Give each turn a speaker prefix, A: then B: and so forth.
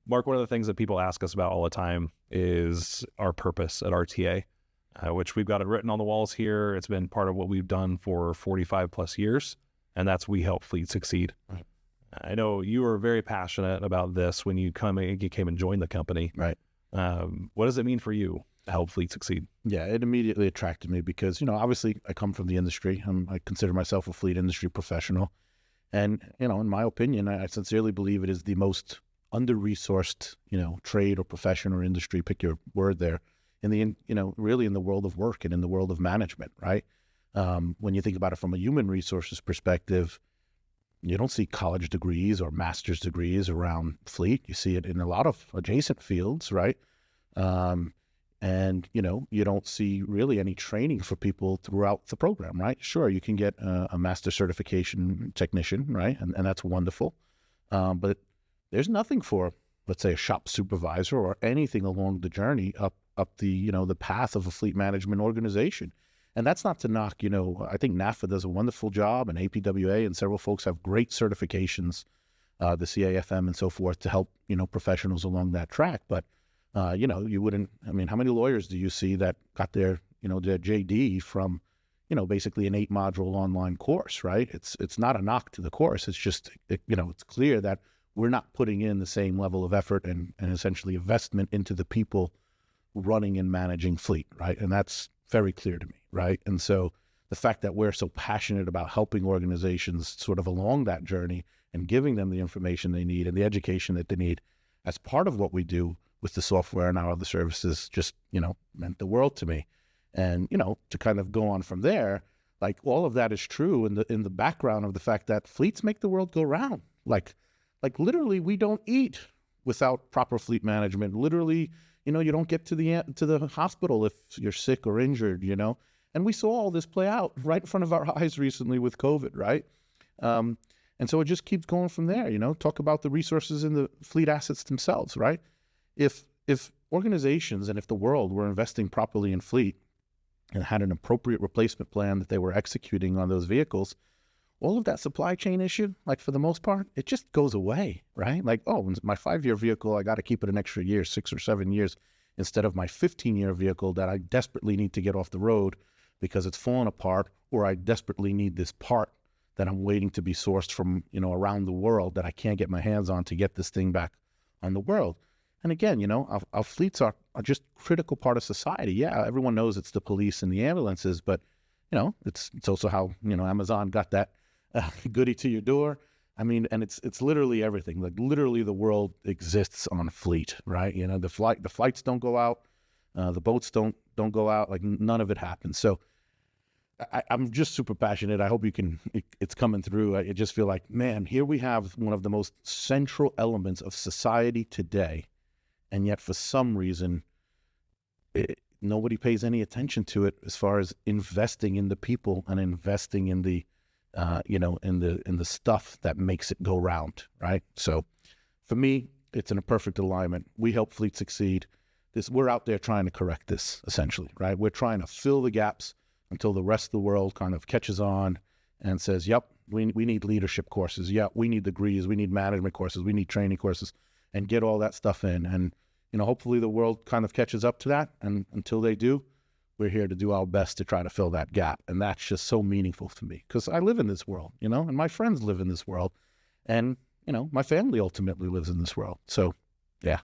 A: Mark, one of the things that people ask us about all the time is our purpose at RTA, which we've got it written on the walls here. It's been part of what we've done for 45 plus years, and that's we help fleet succeed.
B: Right.
A: I know you were very passionate about this when you came and joined the company.
B: Right.
A: What does it mean for you to help fleet succeed?
B: Yeah, it immediately attracted me because, obviously I come from the industry. I consider myself a fleet industry professional. And, in my opinion, I sincerely believe it is the most under-resourced, trade or profession or industry, pick your word there, really in the world of work and in the world of management, right? When you think about it from a human resources perspective, you don't see college degrees or master's degrees around fleet. You see it in a lot of adjacent fields, right? And, you don't see really any training for people throughout the program, right? Sure, you can get a master certification technician, right? And that's wonderful. But there's nothing for, let's say, a shop supervisor or anything along the journey up the, the path of a fleet management organization. And that's not to knock, I think NAFA does a wonderful job, and APWA and several folks have great certifications, the CAFM and so forth, to help, professionals along that track. But, you wouldn't, how many lawyers do you see that got their, their JD from, basically an 8-module online course, right? It's not a knock to the course. It's just, it's clear that we're not putting in the same level of effort and essentially investment into the people running and managing fleet, right? And that's very clear to me, right? And so the fact that we're so passionate about helping organizations sort of along that journey and giving them the information they need and the education that they need as part of what we do with the software and our other services just, meant the world to me. And, to kind of go on from there, like all of that is true in the background of the fact that fleets make the world go round. Like literally we don't eat without proper fleet management. Literally, you don't get to the hospital if you're sick or injured, and we saw all this play out right in front of our eyes recently with COVID, right? And so it just keeps going from there, talk about the resources in the fleet assets themselves, right? If organizations and if the world were investing properly in fleet and had an appropriate replacement plan that they were executing on those vehicles, all of that supply chain issue, like for the most part, it just goes away, right? Like, oh, my 5-year vehicle, I got to keep it an extra year, 6 or 7 years, instead of my 15-year vehicle that I desperately need to get off the road because it's falling apart, or I desperately need this part that I'm waiting to be sourced from, around the world that I can't get my hands on to get this thing back on the world. And again, our fleets are just a critical part of society. Yeah, everyone knows it's the police and the ambulances, but, it's also how, Amazon got that goodie to your door. And it's literally everything. Like literally the world exists on fleet, right? The flights don't go out, the boats don't go out, like none of it happens. So I'm just super passionate. I hope it's coming through. I just feel like, man, here we have one of the most central elements of society today. And yet for some reason, nobody pays any attention to it as far as investing in the people and investing in the, in the stuff that makes it go round, right? So for me, it's in a perfect alignment. We help fleet succeed. We're out there trying to correct this, essentially, right? We're trying to fill the gaps until the rest of the world kind of catches on and says, yep, we need leadership courses. Yeah, we need degrees. We need management courses. We need training courses, and get all that stuff in. And, hopefully the world kind of catches up to that. And until they do, we're here to do our best to try to fill that gap. And that's just so meaningful to me because I live in this world, and my friends live in this world, and, my family ultimately lives in this world. So, yeah.